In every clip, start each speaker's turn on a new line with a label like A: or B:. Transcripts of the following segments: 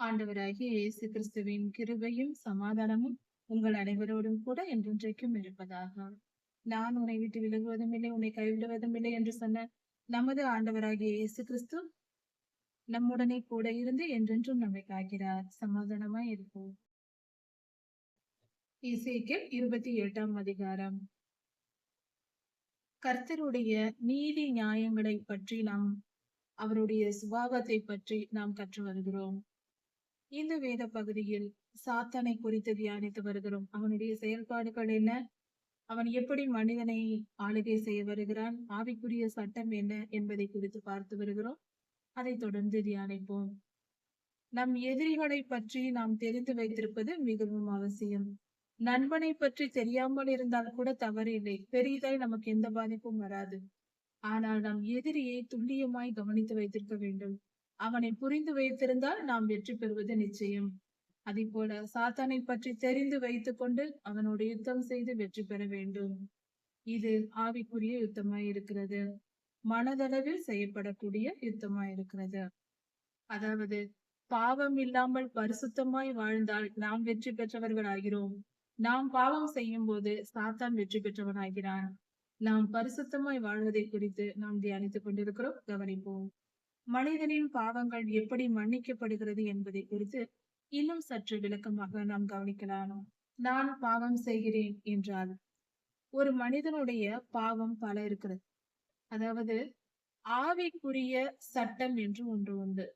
A: ஆண்டவராகிய இயேசு கிறிஸ்துவின் கிருபையும் சமாதானமும் உங்கள் அனைவரோடும் கூட என்றென்றைக்கும் இருப்பதாக. நான் உன்னை விட்டு விலகுவதும் இல்லை, உன்னை கைவிடுவதும் இல்லை என்று சொன்ன நமது ஆண்டவராகிய இயேசு கிறிஸ்து நம்முடனே கூட இருந்து என்றென்றும் நம்மை காக்கிறார். சமாதானமாய் இருப்போம். எசேக்கியேல் 28ஆம் அதிகாரம். கர்த்தருடைய நீதி நியாயங்களை பற்றி அவருடைய சுபாவத்தை பற்றி நாம் கற்று வருகிறோம். இந்த வேத பகுதியில் சாத்தானை குறித்து தியானித்து வருகிறோம். அவனுடைய செயல்பாடுகள் என்ன, அவன் எப்படி மனிதனை ஆளுகை செய்ய வருகிறான், ஆவிக்குரிய சட்டம் என்ன என்பதை குறித்து பார்த்து வருகிறோம். அதை தொடர்ந்து தியானிப்போம். நம் எதிரிகளை பற்றி நாம் தெரிந்து வைத்திருப்பது மிகவும் அவசியம். நண்பனை பற்றி தெரியாமல் இருந்தால் கூட தவறில்லை, பெரிதாய் நமக்கு எந்த பாதிப்பும் வராது. ஆனால் நம் எதிரியை துல்லியமாய் கவனித்து வைத்திருக்க வேண்டும். அவனை புரிந்து வைத்திருந்தால் நாம் வெற்றி பெறுவது நிச்சயம். அதே போல சாத்தானை பற்றி தெரிந்து வைத்துக் கொண்டு அவனோடு யுத்தம் செய்து வெற்றி பெற வேண்டும். இது ஆவிக்குரிய யுத்தமாய் இருக்கிறது, மனதளவில் செய்யப்படக்கூடிய யுத்தமாய் இருக்கிறது. அதாவது பாவம் இல்லாமல் பரிசுத்தமாய் வாழ்ந்தால் நாம் வெற்றி பெற்றவர்கள் ஆகிறோம். நாம் பாவம் செய்யும் போது சாத்தான் வெற்றி பெற்றவன் ஆகிறான். நாம் பரிசுத்தமாய் வாழ்வதை குறித்து நாம் தியானித்துக் கொண்டிருக்கிறோம். கவனிப்போம். மனிதனின் பாவங்கள் எப்படி மன்னிக்கப்படுகிறது என்பதை குறித்து இன்னும் சற்று விளக்கமாக நாம் கவனிக்கலாம். நான் பாவம் செய்கிறேன் என்றால் ஒரு மனிதனுடைய பாவம் பல இருக்கிறது. அதாவது ஆவிக்குரிய சட்டம் என்று ஒன்று உண்டு.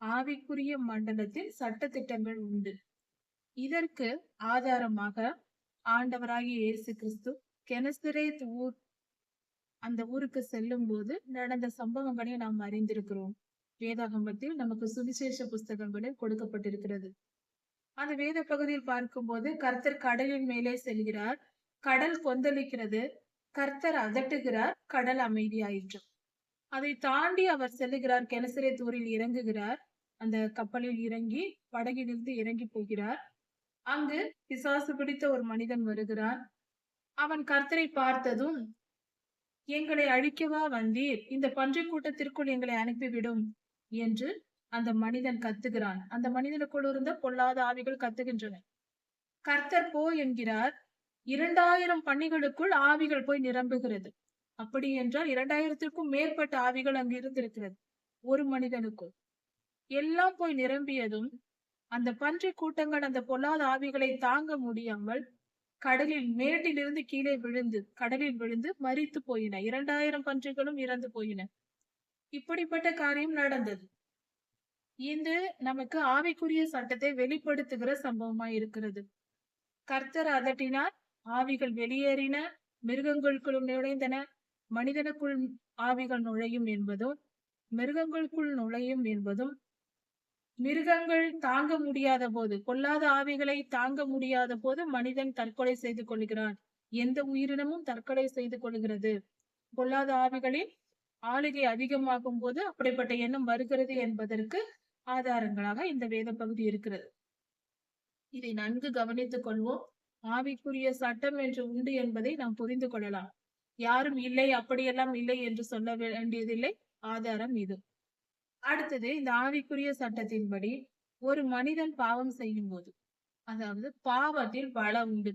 A: ஆவிக்குரிய மண்டலத்தில் சட்ட திட்டங்கள் உண்டு. இதற்கு ஆதாரமாக ஆண்டவராகிய இயேசு கிறிஸ்து கெனசரேத் ஊர், அந்த ஊருக்கு செல்லும் போது நடந்த சம்பவங்களை நாம் அறிந்திருக்கிறோம். வேதாகமத்தில் நமக்கு சுவிசேஷ புஸ்தகங்களில் கொடுக்கப்பட்டிருக்கிறது. அந்த வேத பகுதியில் பார்க்கும்போது கர்த்தர் கடலின் மேலே செல்கிறார், கடல் கொந்தளிக்கிறது, கர்த்தர் அதட்டுகிறார், கடல் அமைதியாயிற்று. அதை தாண்டி அவர் செல்லுகிறார், கெனசரேத் ஊரில் இறங்குகிறார். அந்த கப்பலில் இறங்கி படகிலிருந்து இறங்கி போகிறார். அங்கு பிசாசு பிடித்த ஒரு மனிதன் வருகிறான். அவன் கர்த்தரை பார்த்ததும், எங்களை அழிக்கவா வந்தீர், இந்த பன்றி கூட்டத்திற்குள் எங்களை அனுப்பிவிடும் என்று அந்த மனிதன் கத்துகிறான். அந்த மனிதனுக்குள் இருந்த பொல்லாத ஆவிகள் கத்துகின்றன. கர்த்தர் போ என்கிறார். 2000 பன்னிகளுக்குள் ஆவிகள் போய் நிரம்புகிறது. அப்படி என்றால் 2000த்திற்கும் மேற்பட்ட ஆவிகள் அங்கு இருந்திருக்கிறது ஒரு மனிதனுக்குள். எல்லாம் போய் நிரம்பியதும் அந்த பன்றி கூட்டங்கள் அந்த பொல்லாத ஆவிகளை தாங்க முடியாமல் கடலில் மேட்டிலிருந்து கீழே விழுந்து கடலில் விழுந்து மரித்து போயின. 2000 பன்றிகளும் இறந்து போயின. இப்படிப்பட்ட காரியம் நடந்தது. இது நமக்கு ஆவிக்குரிய சட்டத்தை வெளிப்படுத்துகிற சம்பவமாய் இருக்கிறது. கர்த்தர் அதட்டினார், ஆவிகள் வெளியேறின, மிருகங்களுக்குள் நுழைந்தன. மனிதனுக்குள் ஆவிகள் நுழையும் என்பதும் மிருகங்களுக்குள் நுழையும் என்பதும், மிருகங்கள் தாங்க முடியாத போது, பொல்லாத ஆவிகளை தாங்க முடியாத போது மனிதன் தற்கொலை செய்து கொள்கிறான். எந்த உயிரினமும் தற்கொலை செய்து கொள்கிறது. பொல்லாத ஆவிகளில் ஆளுகை அதிகமாகும் போது அப்படிப்பட்ட எண்ணம் வருகிறது என்பதற்கு ஆதாரங்களாக இந்த வேத பகுதி இருக்கிறது. இதை நன்கு கவனித்துக் கொள்வோம். ஆவிக்குரிய சட்டம் என்று உண்டு என்பதை நாம் புரிந்து கொள்ளலாம். யாரும் இல்லை, அப்படியெல்லாம் இல்லை என்று சொல்ல வேண்டியதில்லை. ஆதாரம் இது. அடுத்தது, இந்த ஆவிக்குரிய சட்டத்தின்படி ஒரு மனிதன் பாவம் செய்யும் போது, அதாவது பாவத்தில் பல உண்டு.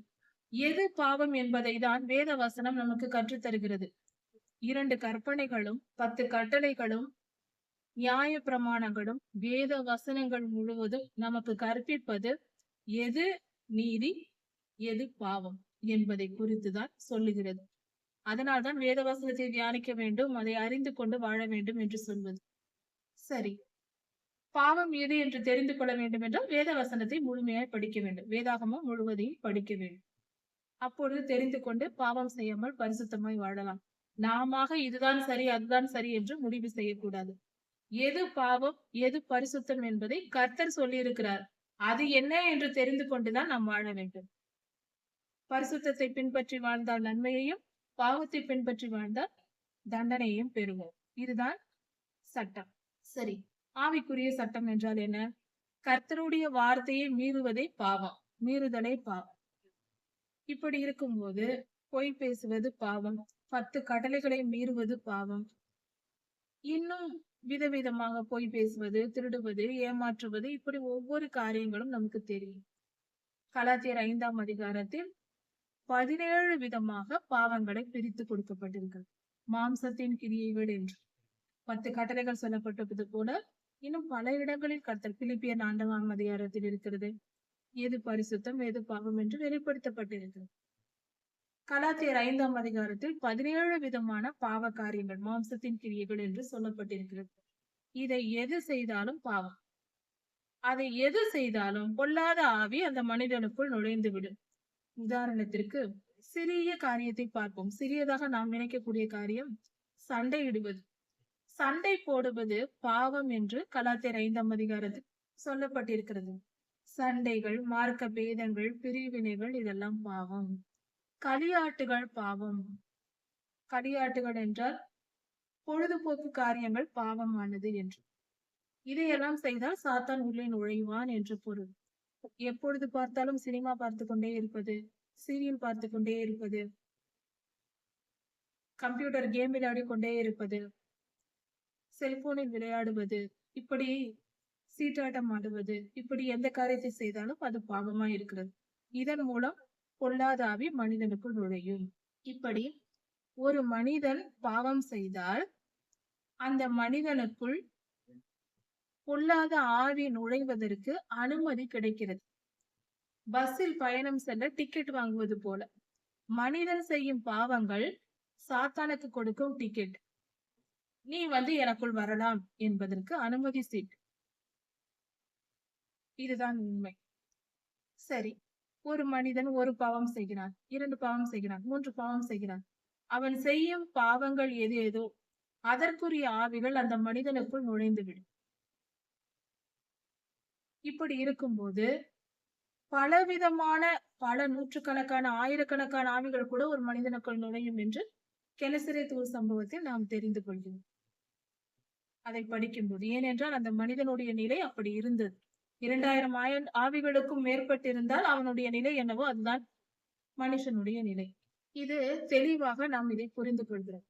A: எது பாவம் என்பதை தான் வேத வசனம் நமக்கு கற்றுத் தருகிறது. 2 கற்பனைகளும் 10 கட்டளைகளும் நியாய பிரமாணங்களும் வேத வசனங்கள் முழுவதும் நமக்கு கற்பிப்பது எது நீதி எது பாவம் என்பதை குறித்துதான் சொல்லுகிறது. அதனால்தான் வேத வசனத்தை தியானிக்க வேண்டும், அதை அறிந்து கொண்டு வாழ வேண்டும் என்று சொல்வது. சரி, பாவம் எது என்று தெரிந்து கொள்ள வேண்டும் என்றால் வேத வசனத்தை முழுமையாய் படிக்க வேண்டும். வேதாகமம் முழுவதையும் படிக்க வேண்டும். அப்பொழுது தெரிந்து கொண்டு பாவம் செய்யாமல் பரிசுத்தமாய் வாழலாம். நாம இதுதான் சரி அதுதான் சரி என்று முடிவு செய்யக்கூடாது. எது பாவம் எது பரிசுத்தம் என்பதை கர்த்தர் சொல்லி இருக்கிறார். அது என்ன என்று தெரிந்து கொண்டுதான் நாம் வாழ வேண்டும். பரிசுத்தத்தை பின்பற்றி வாழ்ந்தால் நன்மையையும், பாவத்தை பின்பற்றி வாழ்ந்தால் தண்டனையையும் பெறுவோம். இதுதான் சட்டம். சரி, ஆவிக்குரிய சட்டம் என்றால் என்ன? கர்த்தருடைய வார்த்தையை மீறுவதே பாவம், மீறுதலை பாவம். இப்படி இருக்கும்போது பொய் பேசுவது பாவம், 10 கட்டளைகளை மீறுவது பாவம், இன்னும் விதவிதமாக பொய் பேசுவது, திருடுவது, ஏமாற்றுவது, இப்படி ஒவ்வொரு காரியங்களும் நமக்கு தெரியும். கலாத்தியர் 5ஆம் அதிகாரத்தில் 17 விதமாக பாவங்களை பிரித்து கொடுக்கப்பட்டிருக்கிறது. மாம்சத்தின் கிரியைகள் என்று 10 கட்டளைகள் சொல்லப்பட்டது போல இன்னும் பல இடங்களில் கர்த்தர் பிலிப்பியர் 4ஆம் அதிகாரத்தில் இருக்கிறது. எது பரிசுத்தம், எது பாவம் என்று வெளிப்படுத்தப்பட்டிருக்கிறது. கலாத்தியர் 5ஆம் அதிகாரத்தில் 17 விதமான பாவ காரியங்கள், மாம்சத்தின் கிரியைகள் என்று சொல்லப்பட்டிருக்கிறது. இதை எது செய்தாலும் பாவம். அதை எது செய்தாலும் பொல்லாத ஆவி அந்த மனிதனுக்குள் நுழைந்து விடும். உதாரணத்திற்கு சிறிய காரியத்தை பார்ப்போம். சிறியதாக நாம் நினைக்கக்கூடிய காரியம் சண்டையிடுவது. சண்டை போடுவது பாவம் என்று கலாத்தியர் 5ஆம் அதிகாரத்தில் சொல்லப்பட்டிருக்கிறது. சண்டைகள், மார்க்க பேதங்கள், பிரிவினைகள் இதெல்லாம் பாவம். களியாட்டுகள் பாவம். களியாட்டுகள் என்றால் பொழுதுபோக்கு காரியங்கள் பாவமானது என்று. இதையெல்லாம் செய்தால் சாத்தான் உள்ளே நுழைவான் என்று பொருள். எப்பொழுது பார்த்தாலும் சினிமா பார்த்து கொண்டே இருப்பது, சீரியல் பார்த்து கொண்டே இருப்பது, கம்ப்யூட்டர் கேம் விளையாடி கொண்டே இருப்பது, செல்போனில் விளையாடுவது, இப்படி சீட்டாட்டம் ஆடுவது, இப்படி எந்த காரியத்தை செய்தாலும் அது பாவமா இருக்கிறது. இதன் மூலம் பொல்லாத ஆவி மனிதனுக்குள் நுழையும். இப்படி ஒரு மனிதன் பாவம் செய்தால் அந்த மனிதனுக்குள் பொல்லாத ஆவி நுழைவதற்கு அனுமதி கிடைக்கிறது. பஸ்ஸில் பயணம் செல்ல டிக்கெட் வாங்குவது போல மனிதன் செய்யும் பாவங்கள் சாத்தானுக்கு கொடுக்கும் டிக்கெட். நீ எனக்குள் வரலாம் என்பதற்கு அனுமதி சீட்டு. இதுதான் உண்மை. சரி, ஒரு மனிதன் ஒரு பாவம் செய்கிறான், 2 பாவம் செய்கிறான், 3 பாவம் செய்கிறான். அவன் செய்யும் பாவங்கள் எது ஏதோ அதற்குரிய ஆவிகள் அந்த மனிதனுக்குள் நுழைந்துவிடும். இப்படி இருக்கும்போது பலவிதமான பல நூற்றுக்கணக்கான ஆயிரக்கணக்கான ஆவிகள் கூட ஒரு மனிதனுக்குள் நுழையும் என்று கெனசரேத் சம்பவத்தில் நாம் தெரிந்து கொள்கிறோம். அதை படிக்கும்போது, ஏனென்றால் அந்த மனிதனுடைய நிலை அப்படி இருந்தது. 2000 ஆவிகளுக்கும் மேற்பட்டிருந்தால் அவனுடைய நிலை என்னவோ அதுதான் மனுஷனுடைய நிலை. இது தெளிவாக நாம் இதை புரிந்து கொள்கிறோம்.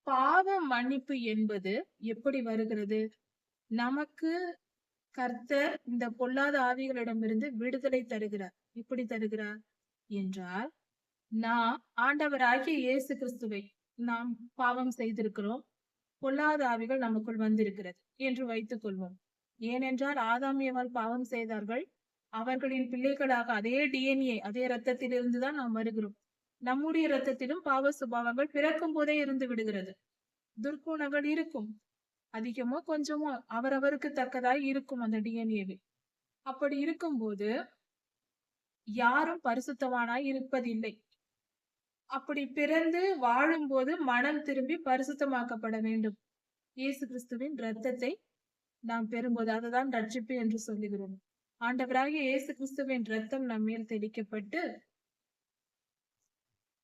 A: பாவ மன்னிப்பு என்பது எப்படி வருகிறது? நமக்கு கர்த்தர் இந்த பொல்லாத ஆவிகளிடமிருந்து விடுதலை தருகிறார். எப்படி தருகிறார் என்றால், நாம் ஆண்டவராகிய இயேசு கிறிஸ்துவை நாம் பாவம் செய்திருக்கிறோம், பொல்லாத ஆவிகள் நமக்குள் வந்திருக்கிறது என்று வைத்துக் கொள்வோம். ஏனென்றால் ஆதாம் ஏவாள் பாவம் செய்தார்கள். அவர்களின் பிள்ளைகளாக அதே டிஎன்ஏ, அதே இரத்தத்திலிருந்துதான் நாம் வருகிறோம். நம்முடைய இரத்தத்திலும் பாவ சுபாவங்கள் பிறக்கும் போதே இருந்து விடுகிறது. துர்க்குணங்கள் இருக்கும், அதிகமோ கொஞ்சமோ அவரவருக்கு தக்கதாய் இருக்கும் அந்த டிஎன்ஏவில். அப்படி இருக்கும்போது யாரும் பரிசுத்தவானாய் இருப்பதில்லை. அப்படி பிறந்து வாழும்போது மனம் திரும்பி பரிசுத்தமாக்கப்பட வேண்டும். இயேசு கிறிஸ்துவின் இரத்தத்தை நாம் பெறும்போது அதுதான் ரட்சிப்பு என்று சொல்லுகிறோம். ஆண்டவராகிய இயேசு கிறிஸ்துவின் இரத்தம் நம் மேல் தெளிக்கப்பட்டு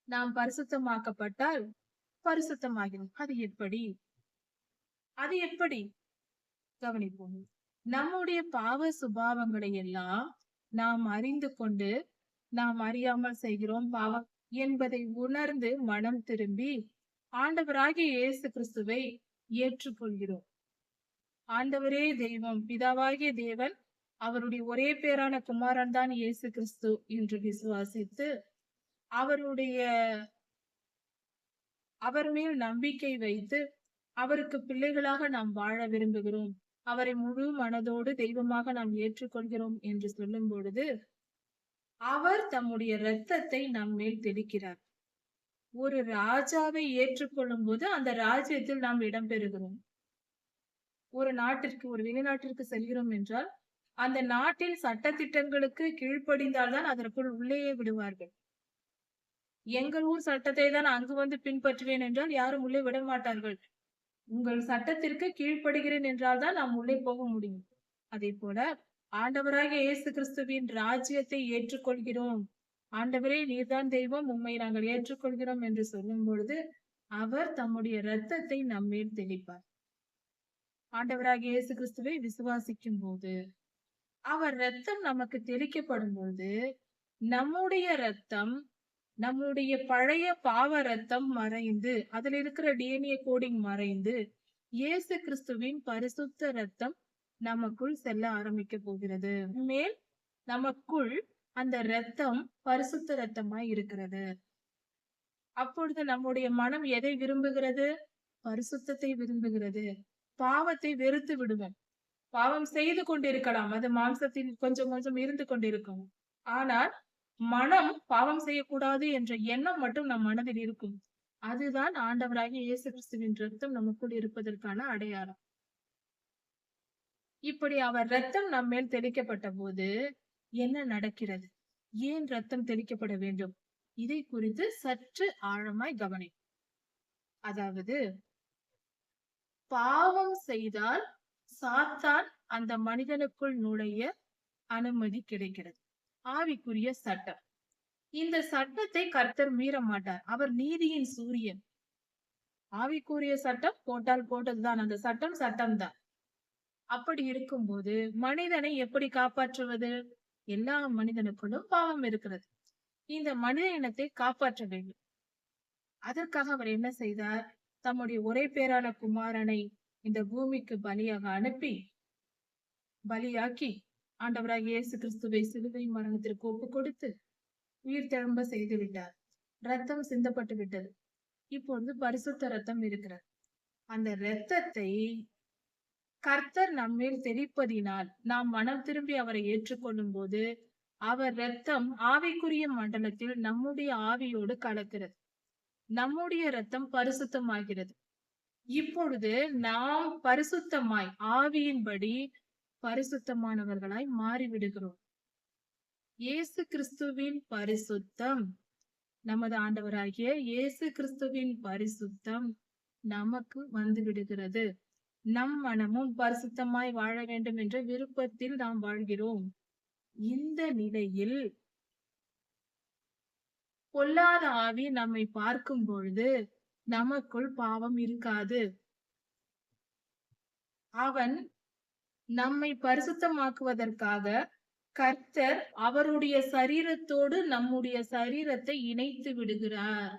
A: நாம் பரிசுத்தமாக்கப்பட்டால் பரிசுத்தமாகிறோம். அது எப்படி? அது எப்படி? கவனிப்போம். நம்முடைய பாவ சுபாவங்களை எல்லாம் நாம் அறிந்து கொண்டு நாம் அறியாமல் செய்கிறோம் பாவம் என்பதை உணர்ந்து மனம் திரும்பி ஆண்டவராகிய இயேசு கிறிஸ்துவை ஏற்றுக்கொள்கிறோம். ஆண்டவரே தெய்வம், பிதாவாகிய தேவன் அவருடைய ஒரே பேரான குமாரன் தான் இயேசு கிறிஸ்து என்று விசுவாசித்து அவர் மேல் நம்பிக்கை வைத்து அவருக்கு பிள்ளைகளாக நாம் வாழ விரும்புகிறோம், அவரை முழு மனதோடு தெய்வமாக நாம் ஏற்றுக்கொள்கிறோம் என்று சொல்லும் பொழுது அவர் தம்முடைய இரத்தத்தை நம் மேல் தெளிக்கிறார். ஒரு ராஜாவை ஏற்றுக்கொள்ளும் போது அந்த ராஜ்யத்தில் நாம் இடம்பெறுகிறோம். ஒரு நாட்டிற்கு, ஒரு வெளிநாட்டிற்கு செல்கிறோம் என்றால் அந்த நாட்டின் சட்ட திட்டங்களுக்கு கீழ்ப்படிந்தால்தான் அதற்குள் உள்ளேயே விடுவார்கள். எங்கள் ஊர் சட்டத்தை தான் அங்கு பின்பற்றுவேன் என்றால் யாரும் உள்ளே விட மாட்டார்கள். உங்கள் சட்டத்திற்கு கீழ்ப்படுகிறேன் என்றால் தான் நாம் உள்ளே போக முடியும். அதே போல ஆண்டவராகிய இயேசு கிறிஸ்துவின் ராஜ்யத்தை ஏற்றுக்கொள்கிறோம், ஆண்டவரே நீர்தான் தெய்வம், உம்மை நாங்கள் ஏற்றுக்கொள்கிறோம் என்று சொல்லும் பொழுது அவர் தம்முடைய இரத்தத்தை நம்மேல் தெளிப்பார். ஆண்டவராகிய இயேசு கிறிஸ்துவை விசுவாசிக்கும் போது அவர் இரத்தம் நமக்கு தெளிக்கப்படும் பொழுது நம்முடைய இரத்தம், நம்முடைய பழைய பாவ இரத்தம் மறைந்து அதில் இருக்கிற டிஎன்ஏ கோடிங் மறைந்து இயேசு கிறிஸ்துவின் பரிசுத்த ரத்தம் நமக்குள் செல்ல ஆரம்பிக்க போகிறது. மேல் நமக்குள் அந்த ரத்தம் பரிசுத்த ரத்தமாய் இருக்கிறது. அப்பொழுது நம்முடைய மனம் எதை விரும்புகிறது? பரிசுத்தத்தை விரும்புகிறது. பாவத்தை வெறுத்து விடுவோம். பாவம் செய்து கொண்டிருக்கலாம். அது மாம்சத்தில் கொஞ்சம் கொஞ்சம் இருந்து கொண்டிருக்கும். ஆனால் மனம் பாவம் செய்யக்கூடாது என்ற எண்ணம் மட்டும் நம் மனதில் இருக்கும். அதுதான் ஆண்டவராகிய இயேசு கிறிஸ்துவின் ரத்தம் நமக்குள் இருப்பதற்கான அடையாளம். இப்படி அவர் ரத்தம் நம்மேல் தெளிக்கப்பட்ட போது என்ன நடக்கிறது? ஏன் ரத்தம் தெளிக்கப்பட வேண்டும்? இதை குறித்து சற்று ஆழமாய் கவனி. அதாவது பாவம் செய்தால் சாத்தான் அந்த மனிதனுக்குள் நுழைய அனுமதி கிடைக்கிறது. ஆவிக்குரிய சட்டம். இந்த சட்டத்தை கர்த்தர் மீற மாட்டார். அவர் நீதியின் சூரியன். ஆவிக்குரிய சட்டம் போட்டால் போட்டதுதான். அந்த சட்டம் சட்டம்தான். அப்படி இருக்கும்போது மனிதனை எப்படி காப்பாற்றுவது? எல்லா மனிதனுக்குள்ளும் பாவம் இருக்கிறது. இந்த மனித இனத்தை காப்பாற்ற வேண்டும். அதற்காக அவர் என்ன செய்தார்? தம்முடைய ஒரே பேரான குமாரனை இந்த பூமிக்கு பலியாக அனுப்பி பலியாக்கி ஆண்டவராக இயேசு கிறிஸ்துவை சிலுவை மரணத்திற்கு ஒப்பு கொடுத்து உயிர் தெழும்ப செய்து விட்டார். ரத்தம் சிந்தப்பட்டு விட்டது. இப்பொழுது பரிசுத்த ரத்தம் இருக்கிறது. அந்த இரத்தத்தை கர்த்தர் நம்மேல் தெளிப்பதினால் நாம் மனம் திரும்பி அவரை ஏற்றுக்கொள்ளும் போது அவர் இரத்தம் ஆவிக்குரிய மண்டலத்தில் நம்முடைய ஆவியோடு கலக்கிறது. நம்முடைய இரத்தம் பரிசுத்தமாகிறது. இப்பொழுது நாம் பரிசுத்தமாய் ஆவியின்படி பரிசுத்தமானவர்களாய் மாறிவிடுகிறோம். இயேசு கிறிஸ்துவின் பரிசுத்தம், நமது ஆண்டவராகிய இயேசு கிறிஸ்துவின் பரிசுத்தம் நமக்கு வந்து விடுகிறது. நம் மனமும் பரிசுத்தமாய் வாழ வேண்டும் என்ற விருப்பத்தில் நாம் வாழ்கிறோம். இந்த நிலையில் பொல்லாத ஆவி நம்மை பார்க்கும் பொழுது நமக்குள் பாவம் இருக்காது. அவன் நம்மை பரிசுத்தமாக்குவதற்காக கர்த்தர் அவருடைய சரீரத்தோடு நம்முடைய சரீரத்தை இணைத்து விடுகிறார்.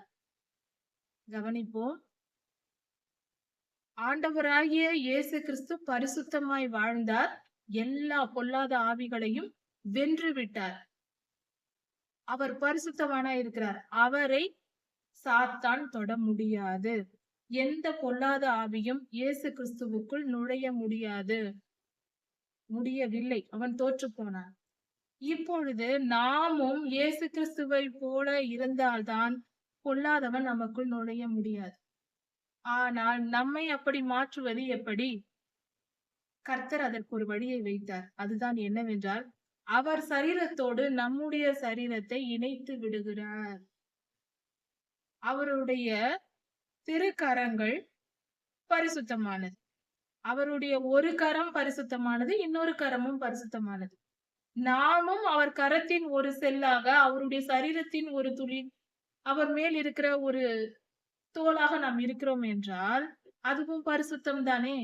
A: கவனிப்போம். ஆண்டவராகிய இயேசு கிறிஸ்து பரிசுத்தமாய் வாழ்ந்தார். எல்லா பொல்லாத ஆவிகளையும் வென்று விட்டார். அவர் பரிசுத்தவானாய் இருக்கிறார். அவரை சாத்தான் தொட முடியாது. எந்த பொல்லாத ஆவியும் இயேசு கிறிஸ்துவுக்குள் நுழைய முடியவில்லை. அவன் தோற்று போனான். இப்பொழுது நாமும் இயேசு கிறிஸ்துவை போல இருந்தால்தான் பொல்லாதவன் நமக்குள் நுழைய முடியாது. ஆனால் நம்மை அப்படி மாற்றுவது எப்படி? கர்த்தர் அதற்கு ஒரு வழியை வைத்தார். அதுதான் என்னவென்றால் அவர் சரீரத்தோடு நம்முடைய சரீரத்தை இணைத்து விடுகிறார். அவருடைய திருக்கரங்கள் பரிசுத்தமானது. அவருடைய ஒரு கரம் பரிசுத்தமானது, இன்னொரு கரமும் பரிசுத்தமானது. நாமும் அவர் கரத்தின் ஒரு செல்லாக, அவருடைய சரீரத்தின் ஒரு துளி, அவர் மேல் இருக்கிற ஒரு தோலாக நாம் இருக்கிறோம் என்றால் அதுவும் பரிசுத்தம் தானே.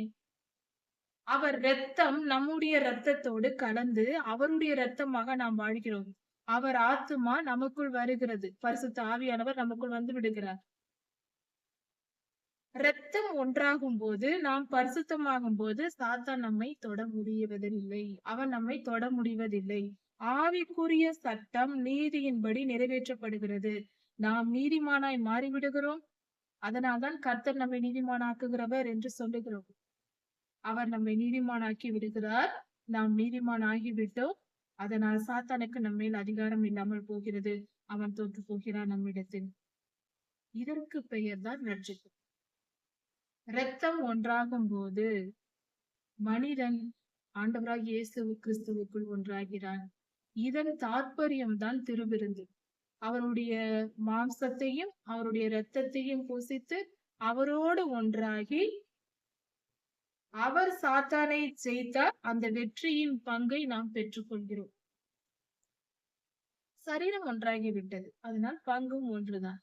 A: அவர் இரத்தம் நம்முடைய இரத்தத்தோடு கலந்து அவருடைய இரத்தமாக நாம் வாழ்கிறோம். அவர் ஆத்துமா நமக்குள் வருகிறது. பரிசுத்த ஆவியானவர் நமக்குள் வந்து விடுகிறார். இரத்தம் ஒன்றாகும் போது, நாம் பரிசுத்தமாகும் போது சாத்தான் நம்மை தொட முடிவதில்லை. அவன் நம்மை தொட முடிவதில்லை. ஆவிக்குரிய சட்டம் நீதியின்படி நிறைவேற்றப்படுகிறது. நாம் நீதிமானாய் மாறிவிடுகிறோம். அதனால்தான் கர்த்தர் நம்மை நீதிமானாக்குகிறவர் என்று சொல்லுகிறோம். அவர் நம்மை நீதிமானாக்கி விடுகிறார். நாம் நீதிமானாகிவிட்டோம். அதனால் சாத்தானுக்கு நம்மேல் அதிகாரம் இல்லாமல் போகிறது. அவன் தோற்று போகிறான் நம்மிடத்தில். இதற்கு பெயர்தான் ரட்சிப்பு. இரத்தம் ஒன்றாகும் போது மனிதன் ஆண்டவராகிய இயேசு கிறிஸ்துவுக்குள் ஒன்றாகிறான். இதன் தாற்பயம்தான் திருவிருந்து. அவருடைய மாம்சத்தையும் அவருடைய இரத்தத்தையும் பூசித்து அவரோடு ஒன்றாகி அவர் சாத்தானை ஜெயித்தார். அந்த வெற்றியின் பங்கை நாம் பெற்றுக்கொள்கிறோம். சரீரம் ஒன்றாகி விட்டது. அதனால் பங்கும் ஒன்றுதான்.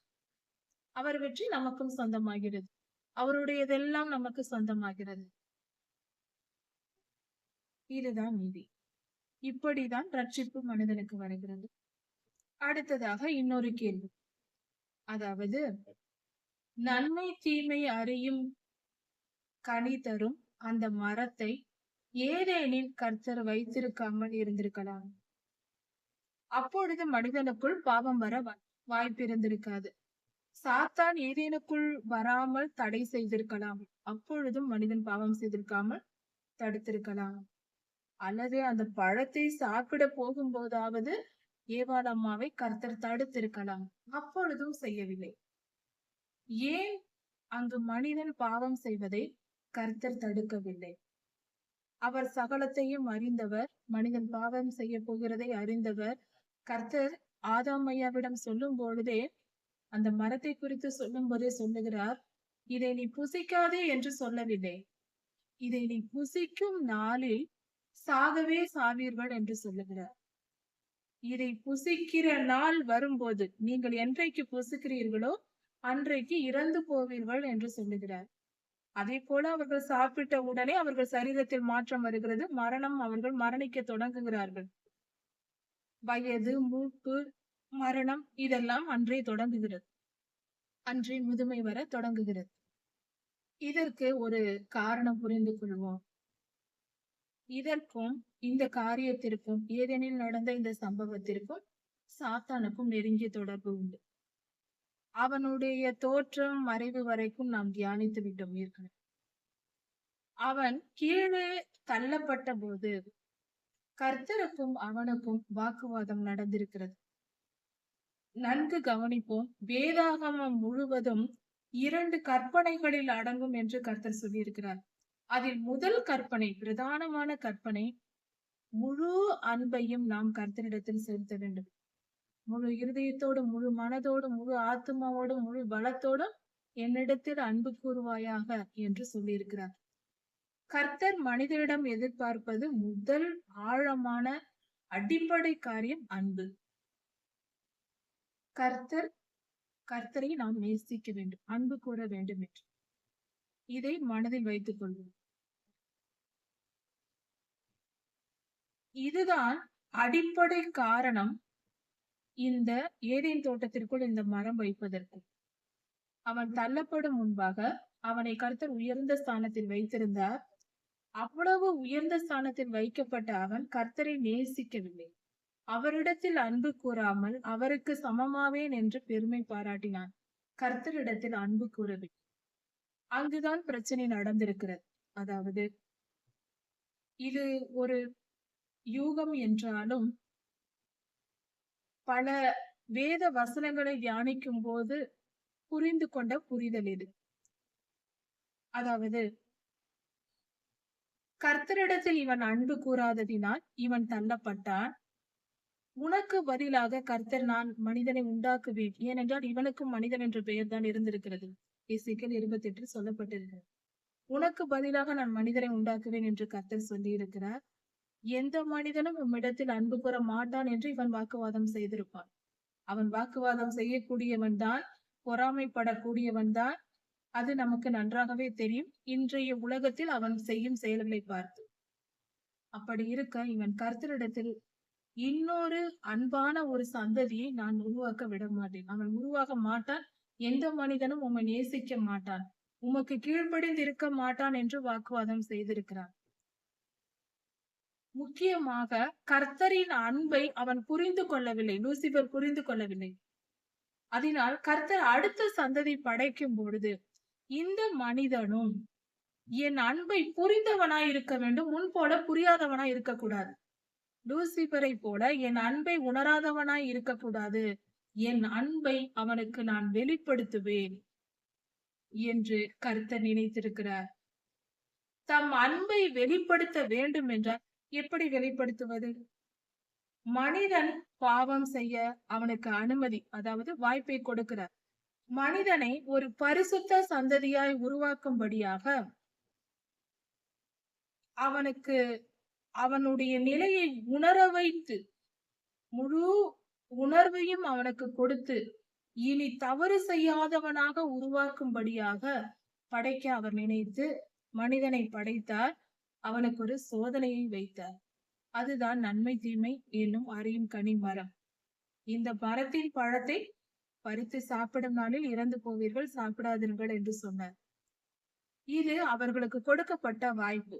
A: அவர் வெற்றி நமக்கும் சொந்தமாகிறது. அவருடையதெல்லாம் நமக்கு சொந்தமாகிறது. இதுதான் நீதி. இப்படிதான் ரட்சிப்பு மனிதனுக்கு வருகிறது. அடுத்ததாக இன்னொரு கேள்வி. அதாவது நன்மை தீமை அறியும் கனி தரும் அந்த மரத்தை ஏதேனில் கர்த்தர் வைத்திருக்காமல் இருந்திருக்கலாம். அப்பொழுது மனிதனுக்குள் பாவம் வர வாய்ப்பு இருந்திருக்காது. சாத்தான் ஏதேனுக்குள் வராமல் தடை செய்திருக்கலாம். அப்பொழுதும் மனிதன் பாவம் செய்திருக்காமல் தடுத்திருக்கலாம். அல்லது அந்த பழத்தை சாப்பிட போகும்போதாவது ஏவாள் அம்மாவை கர்த்தர் தடுத்திருக்கலாம். அப்பொழுதும் செய்யவில்லை. ஏன் அங்கு மனிதன் பாவம் செய்வதை கர்த்தர் தடுக்கவில்லை? அவர் சகலத்தையும் அறிந்தவர், மனிதன் பாவம் செய்ய போகிறதை அறிந்தவர். கர்த்தர் ஆதாம் ஐயாவிடம் சொல்லும் பொழுதே, அந்த மரத்தை குறித்து சொல்லும் போதே சொல்லுகிறார், இதை நீ புசிக்காதே என்று சொல்லவில்லை. இதை நீ புசிக்கும் நாளில் சாகவே சாவீர்கள் என்று சொல்லுகிறார். இதை புசிக்கிற நாள் வரும்போது, நீங்கள் என்றைக்கு புசிக்கிறீர்களோ அன்றைக்கு இறந்து போவீர்கள் என்று சொல்லுகிறார். அதே போல அவர்கள் சாப்பிட்ட உடனே அவர்கள் சரீரத்தில் மாற்றம் வருகிறது. மரணம், அவர்கள் மரணிக்க தொடங்குகிறார்கள். வயது, மூப்பு, மரணம் இதெல்லாம் அன்றே தொடங்குகிறது. அன்றே முதுமை வர தொடங்குகிறது. இதற்கு ஒரு காரணம் புரிந்து கொள்வோம். இதற்கும் இந்த காரியத்திற்கும், ஏதேனில் நடந்த இந்த சம்பவத்திற்கும் சாத்தானுக்கும் நெருங்கிய தொடர்பு உண்டு. அவனுடைய தோற்றம் மறைவு வரைக்கும் நாம் தியானித்து விட்டோம் ஏற்கனவே. அவன் கீழே தள்ளப்பட்ட போது கர்த்தருக்கும் அவனுக்கும் வாக்குவாதம் நடந்திருக்கிறது. நன்கு கவனிப்போம். வேதாகமம் முழுவதும் 2 கற்பனைகளில் அடங்கும் என்று கர்த்தர் சொல்லியிருக்கிறார். அதில் முதல் கற்பனை, பிரதானமான கற்பனை, முழு அன்பையும் நாம் கர்த்தரிடத்தில் செலுத்த வேண்டும். முழு இருதயத்தோடு, முழு மனதோடு, முழு ஆத்மாவோடு, முழு பலத்தோடும் என்னிடத்தில் அன்பு கூறுவாயாக என்று சொல்லியிருக்கிறார். கர்த்தர் மனிதரிடம் எதிர்பார்ப்பது முதல் ஆழமான அடிப்படை காரியம் அன்பு. கர்த்தரை நாம் நேசிக்க வேண்டும், அன்பு கூற வேண்டும் என்று இதை மனதில் வைத்துக் கொள்வோம். இதுதான் அடிப்படை காரணம் இந்த ஏதேன் தோட்டத்திற்குள் இந்த மரம் வைப்பதற்கு. அவன் தள்ளப்படும் முன்பாக அவனை கர்த்தர் உயர்ந்த ஸ்தானத்தில் வைத்திருந்தார். அவ்வளவு உயர்ந்த ஸ்தானத்தில் வைக்கப்பட்ட அவன் கர்த்தரை நேசிக்கவில்லை. அவரிடத்தில் அன்பு கூறாமல் அவருக்கு சமமாவேன் என்று பெருமை பாராட்டினான். கர்த்தரிடத்தில் அன்பு கூறவில்லை. அங்குதான் பிரச்சனை நடந்திருக்கிறது. அதாவது இது ஒரு யூகம் என்றாலும் பல வேத வசனங்களை தியானிக்கும் போது புரிந்து கொண்ட புரிதல் இது. அதாவது கர்த்தரிடத்தில் இவன் அன்பு கூறாததினால் இவன் தள்ளப்பட்டான். உனக்கு பதிலாக கர்த்தர் நான் மனிதனை உண்டாக்குவேன். ஏனென்றால் இவனுக்கும் மனிதன் என்ற பெயர் தான் இருந்திருக்கிறது. எசேக்கியேல் 28 சொல்லப்பட்டிருக்கிறது. உனக்கு பதிலாக நான் மனிதனை உண்டாக்குவேன் என்று கர்த்தர் சொல்லி இருக்கிறார். எந்த மனிதனும் உம்மிடத்தில் அன்பு கூற மாட்டான் என்று இவன் வாக்குவாதம் செய்திருப்பான். அவன் வாக்குவாதம் செய்யக்கூடியவன் தான், பொறாமைப்படக்கூடியவன் தான். அது நமக்கு நன்றாகவே தெரியும், இன்றைய உலகத்தில் அவன் செய்யும் செயல்களை பார்த்து. அப்படி இருக்க இவன் கர்த்தரிடத்தில் இன்னொரு அன்பான ஒரு சந்ததியை நான் உருவாக்க விட மாட்டேன், அவன் உருவாக மாட்டான், எந்த மனிதனும் உம்மை நேசிக்க மாட்டான், உமக்கு கீழ்ப்படிந்து இருக்க மாட்டான் என்று வாக்குவாதம் செய்திருக்கிறான். முக்கியமாக கர்த்தரின் அன்பை அவன் புரிந்து கொள்ளவில்லை, லூசிபர் புரிந்து கொள்ளவில்லை. அதனால் கர்த்தர் அடுத்த சந்ததி படைக்கும் பொழுது இந்த மனிதனும் என் அன்பை புரிந்தவனாய் இருக்க வேண்டும், முன் போல புரியாதவனாய் இருக்கக்கூடாது. லூசிபரை போல என் அன்பை உணராதவனாய் இருக்கக்கூடாது, என் அன்பை அவனுக்கு நான் வெளிப்படுத்துவேன் என்று கர்த்தர் நினைத்திருக்கிறார். தம் அன்பை வெளிப்படுத்த வேண்டும் என்றால் எப்படி வெளிப்படுத்துவது? மனிதன் பாவம் செய்ய அவனுக்கு அனுமதி, அதாவது வாய்ப்பை கொடுக்கிறார். மனிதனை ஒரு பரிசுத்த சந்ததியாய் உருவாக்கும்படியாக அவனுக்கு அவனுடைய நிலையை உணர வைத்து, முழு உணர்வையும் அவனுக்கு கொடுத்து, இனி தவறு செய்யாதவனாக உருவாக்கும்படியாக படைக்க அவர் நினைத்து மனிதனை படைத்தார். அவனுக்கு ஒரு சோதனையை வைத்தார். அதுதான் நன்மை தீமை என்னும் அறியும் கனி மரம். இந்த மரத்தின் பழத்தை பறித்து சாப்பிடும் நாளில் இறந்து போவீர்கள், சாப்பிடாதீர்கள் என்று சொன்னார். இது அவர்களுக்கு கொடுக்கப்பட்ட வாய்ப்பு.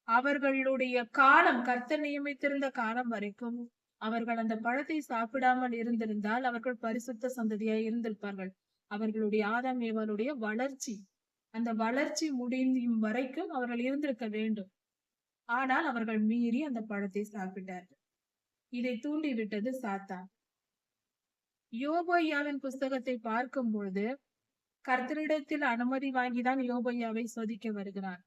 A: அவர்களுடைய காலம், கர்த்தர் நியமித்திருந்த காலம் வரைக்கும் அவர்கள் அந்த பழத்தை சாப்பிடாமல் இருந்திருந்தால் அவர்கள் பரிசுத்த சந்ததியாய் இருந்திருப்பார்கள். அவர்களுடைய ஆதாம் ஏவாளுடைய வளர்ச்சி, அந்த வளர்ச்சி முடியும் வரைக்கும் அவர்கள் இருந்திருக்க வேண்டும். ஆனால் அவர்கள் மீறி அந்த பழத்தை சாப்பிட்டார்கள். இதை தூண்டிவிட்டது சாத்தான். யோபையாவின் புஸ்தகத்தை பார்க்கும் பொழுது கர்த்தரிடத்தில் அனுமதி வாங்கிதான் யோபையாவை சோதிக்க வருகிறார்.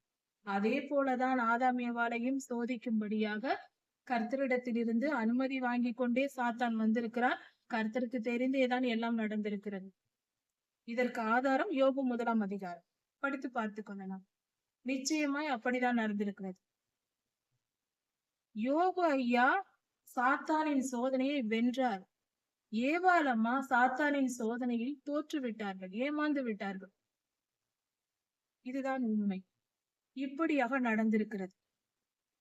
A: அதே போலதான் ஆதாம் ஏவாளையும் சோதிக்கும்படியாக கர்த்தரிடத்திலிருந்து அனுமதி வாங்கி கொண்டே சாத்தான் வந்திருக்கிறார். கர்த்தருக்கு தெரிந்தேதான் எல்லாம் நடந்திருக்கிறது. இதற்கு ஆதாரம் யோபு 1 அதிகாரம் படித்து பார்த்துக் கொள்ளலாம். நிச்சயமாய் அப்படிதான் நடந்திருக்கிறது. யோபு ஐயா சாத்தானின் சோதனையை வென்றார். ஏவாளம்மா சாத்தானின் சோதனையில் தோற்று விட்டார்கள், ஏமாந்து விட்டார்கள். இதுதான் உண்மை. இப்படியாக நடந்திருக்கிறது.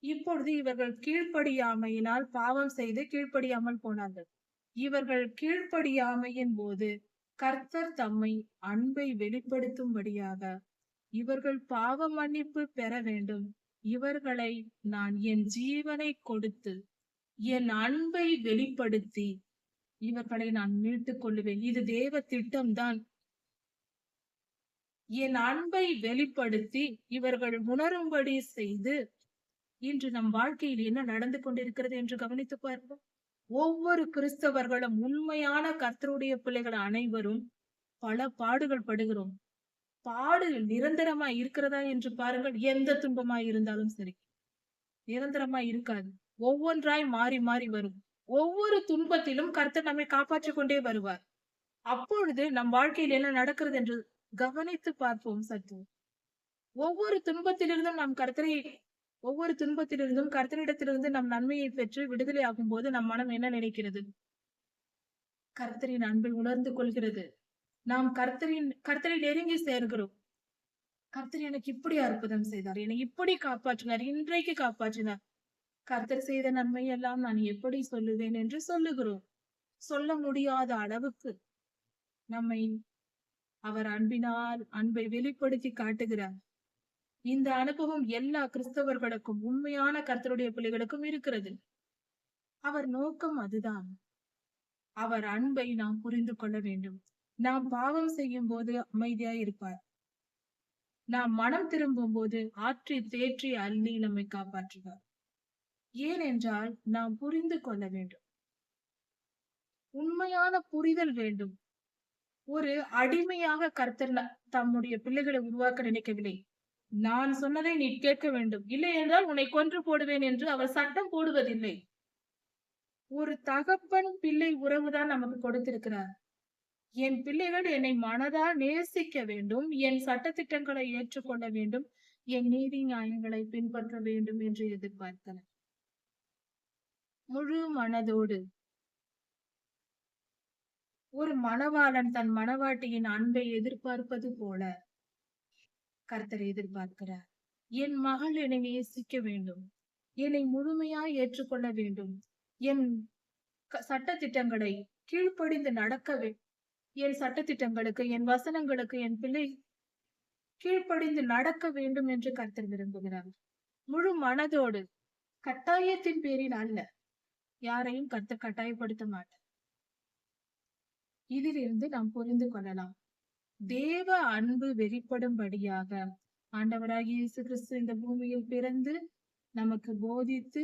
A: இப்பொழுது இவர்கள் கீழ்ப்படியாமையினால் பாவம் செய்து கீழ்ப்படியாமல் போனார்கள். இவர்கள் கீழ்ப்படியாமையின் போது கர்த்தர் தம்மை அன்பை வெளிப்படுத்தும்படியாக இவர்கள் பாவ மன்னிப்பு பெற வேண்டும். இவர்களை நான் என் ஜீவனை கொடுத்து என் அன்பை வெளிப்படுத்தி இவர்களை நான் மீட்டுக் கொள்ளுவேன். இது தேவ திட்டம்தான். என் அன்பை வெளிப்படுத்தி இவர்கள் உணரும்படி செய்து இன்று நம் வாழ்க்கையில் என்ன நடந்து கொண்டிருக்கிறது என்று கவனித்து பார்ப்போம். ஒவ்வொரு கிறிஸ்தவர்களும், உண்மையான கர்த்தருடைய பிள்ளைகள் அனைவரும் பல பாடுகள் படுகிறோம். பாடு நிரந்தரமா இருக்கிறதா என்று பாருங்கள். எந்த துன்பமா இருந்தாலும் சரி, நிரந்தரமா இருக்காது. ஒவ்வொன்றாய் மாறி மாறி வரும். ஒவ்வொரு துன்பத்திலும் கர்த்தர் நம்மை காப்பாற்றிக் கொண்டே வருவார். அப்பொழுது நம் வாழ்க்கையில் என்ன நடக்கிறது என்று கவனித்து பார்ப்போம் சற்று. ஒவ்வொரு துன்பத்திலிருந்தும் கர்த்தரிடத்திலிருந்து நம் நன்மையை பெற்று விடுதலை ஆகும் போது நம் மனம் என்ன நினைக்கிறது? கர்த்தரின் அன்பை உணர்ந்து கொள்கிறது. நாம் கர்த்தரை நெருங்கி சேர்கிறோம். கர்த்தர் எனக்கு இப்படி அற்புதம் செய்தார், என்னை இப்படி காப்பாற்றினார், இன்றைக்கு காப்பாற்றினார். கர்த்தர் செய்த நன்மை எல்லாம் நான் எப்படி சொல்லுவேன் என்று சொல்லுகிறோம். சொல்ல முடியாத அளவுக்கு நம்மை அவர் அன்பினால் அன்பை வெளிப்படுத்தி காட்டுகிறார். இந்த அனுபவம் எல்லா கிறிஸ்தவர்களுக்கும், உண்மையான கர்த்தருடைய பிள்ளைகளுக்கும் இருக்கிறது. அவர் நோக்கம் அதுதான். அவர் அன்பை நாம் புரிந்து கொள்ள வேண்டும். நாம் பாவம் செய்யும் போது அமைதியாய் இருப்பார். நாம் மனம் திரும்பும் போது ஆற்றி தேற்றி அள்ளி நம்மை காப்பாற்றுவார். ஏனென்றால் நாம் புரிந்து கொள்ள வேண்டும். உண்மையான புரிதல் வேண்டும். ஒரு அடிமையாக கர்த்தர் தம்முடைய பிள்ளைகளை உருவாக்க நினைக்கவில்லை. நான் சொன்னதை நீ கேட்க வேண்டும், இல்லை என்றால் உன்னை கொன்று போடுவேன் என்று அவர் சட்டம் போடுவதில்லை. ஒரு தகப்பன் பிள்ளை உறவுதான் நமக்கு கொடுத்திருக்கிறார். என் பிள்ளைகள் என்னை மனதால் நேசிக்க வேண்டும், என் சட்டதிட்டங்களை ஏற்றுக்கொள்ள வேண்டும், என் நீதி நியாயங்களை பின்பற்ற வேண்டும் என்று எதிர்பார்க்கிறார். முழு மனதோடு ஒரு மணவாளன் தன் மணவாட்டியின் அன்பை எதிர்பார்ப்பது போல கர்த்தர் எதிர்பார்க்கிறார். என் மகள் என்னை நேசிக்க வேண்டும், என்னை முழுமையாய் ஏற்றுக்கொள்ள வேண்டும், என் சட்டதிட்டங்களை கீழ்ப்படிந்து நடக்க வேண்டும். என் சட்டதிட்டங்களுக்கு, என் வசனங்களுக்கு என் பிள்ளை கீழ்ப்படிந்து நடக்க வேண்டும் என்று கர்த்தர் விரும்புகிறார். முழு மனதோடு, கட்டாயத்தின் பேரில் அல்ல. யாரையும் கர்த்தர் கட்டாயப்படுத்த மாட்டார். இதிலிருந்து நாம் புரிந்து கொள்ளலாம். தேவ அன்பு வெளிப்படும்படியாக ஆண்டவராகிய இயேசு கிறிஸ்து இந்த பூமியில் பிறந்து நமக்கு போதித்து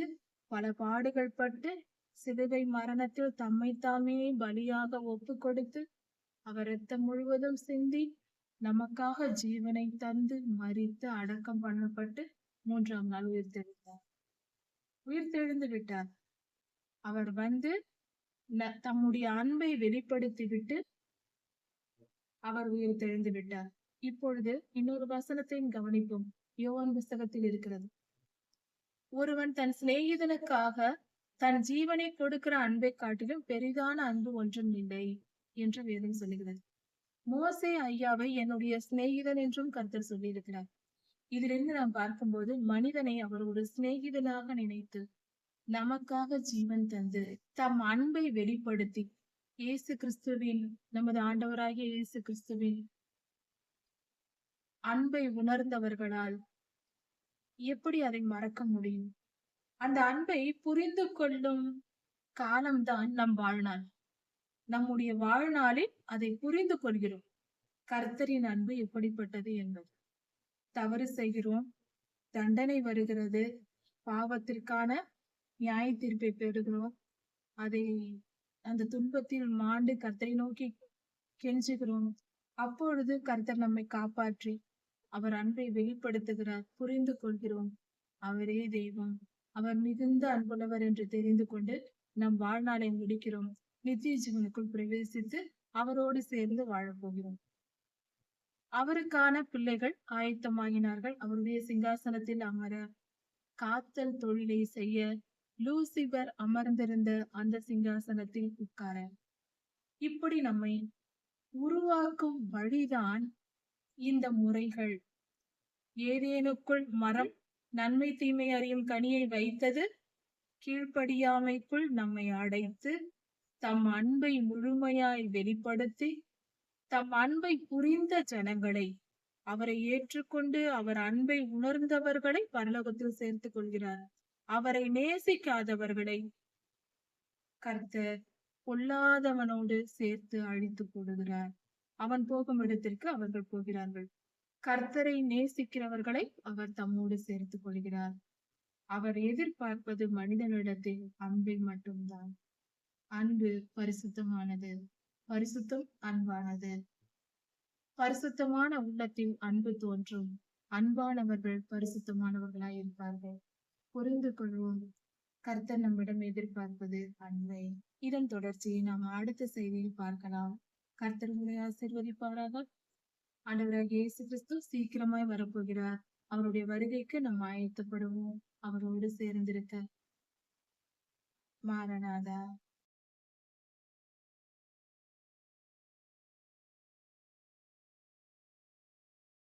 A: பல பாடுகள் பட்டு சிலுவை மரணத்தில் தம்மை தாமே பலியாக ஒப்பு கொடுத்து அவர் இரத்தம் முழுவதும் சிந்தி நமக்காக ஜீவனை தந்து மரித்து அடக்கம் பண்ணப்பட்டு 3ஆம் நாள் உயிர்த்தெழுந்து விட்டார். அவர் வந்து தம்முடைய அன்பை வெளிப்படுத்தி விட்டு அவர் உயிர்த்தெழுந்து விட்டார். இப்பொழுது இன்னொரு வசனத்தையும் கவனிப்போம். யோவான் புஸ்தகத்தில் இருக்கிறது. ஒருவன் தன் சிநேகிதனுக்காக தன் ஜீவனை கொடுக்கிற அன்பை காட்டிலும் பெரிதான அன்பு ஒன்றும் இல்லை என்று வேதம் சொல்லுகிறது. மோசே ஐயாவை என்னுடைய சிநேகிதன் என்றும் கர்த்தர் சொல்லியிருக்கிறார். இதிலிருந்து நாம் பார்க்கும்போது மனிதனை அவர் ஒரு சிநேகிதனாக நினைத்து நமக்காக ஜீவன் தந்து தம் அன்பை வெளிப்படுத்தி இயேசு கிறிஸ்துவின், நமது ஆண்டவராகிய இயேசு கிறிஸ்துவின் அன்பை உணர்ந்தவர்களால் எப்படி அதை மறக்க முடியும்? அந்த அன்பை புரிந்து கொள்ளும் காலம்தான் நம் வாழ்நாள். நம்முடைய வாழ்நாளில் அதை புரிந்து கொள்கிறோம். கர்த்தரின் அன்பு எப்படிப்பட்டது என்பது. தவறு செய்கிறோம், தண்டனை வருகிறது, பாவத்திற்கான நியாய தீர்ப்பை பெறுகிறோம். அதை அந்த துன்பத்தில் மாண்டு கர்த்தரை நோக்கி கெஞ்சுகிறோம். அப்பொழுது கர்த்தர் நம்மை காப்பாற்றி அவர் அன்பை வெளிப்படுத்துகிறார். புரிந்து கொள்கிறோம். அவரே தெய்வம். அவர் மிகுந்த அன்புள்ளவர் என்று தெரிந்து கொண்டு நம் வாழ்நாளை முடிக்கிறோம். நித்திய ஜீவனுக்குள் பிரவேசித்து அவரோடு சேர்ந்து வாழப்போகிறோம். அவருக்கான பிள்ளைகள் ஆயத்தமாகினார்கள். அவருடைய சிங்காசனத்தில் அமர, காத்தல் தொழிலை செய்ய லூசிபர் அமர்ந்திருந்த அந்த சிங்காசனத்தில் உட்கார. இப்படி நம்மை உருவாக்கும் வழிதான் இந்த முறைகள். ஏதேனுக்குள் மரம் நன்மை தீமை அறியும் கனியை வைத்தது, கீழ்ப்படியாமைக்குள் நம்மை அடைத்து, தம் அன்பை முழுமையாய் வெளிப்படுத்தி, தம் அன்பை புரிந்த ஜனங்களை, அவரை ஏற்றுக்கொண்டு அவர் அன்பை உணர்ந்தவர்களை பரலோகத்தில் சேர்த்துக் கொள்கிறார். அவரை நேசிக்காதவர்களை கர்த்தர் பொல்லாதவனோடு சேர்த்து அழித்து போடுகிறார். அவன் போகும் இடத்திற்கு அவர்கள் போகிறார்கள். கர்த்தரை நேசிக்கிறவர்களை அவர் தம்மோடு சேர்த்துக் கொள்கிறார். அவர் எதிர்பார்ப்பது மனிதனிடத்தில் அன்பை மட்டும்தான். அன்பு பரிசுத்தமானது, பரிசுத்தம் அன்பானது. பரிசுத்தமான உள்ளத்தில் அன்பு தோன்றும். அன்பானவர்கள் பரிசுத்தமானவர்களாய் இருப்பார்கள். புரிந்து கொள்வோம். கர்த்தர் நம்மிடம் எதிர்பார்ப்பது அன்பை. இதன் தொடர்ச்சியை நாம் அடுத்த செய்தியில் பார்க்கலாம். கர்த்தர் உங்களை ஆசீர்வதிப்பாராக. ஆண்டவராகிய இயேசு கிறிஸ்து சீக்கிரமாய் வரப்போகிறார். அவருடைய வருகைக்கு நாம் ஆயத்தப்படுவோம். அவரோடு சேர்ந்திருக்க. மாரநாதா.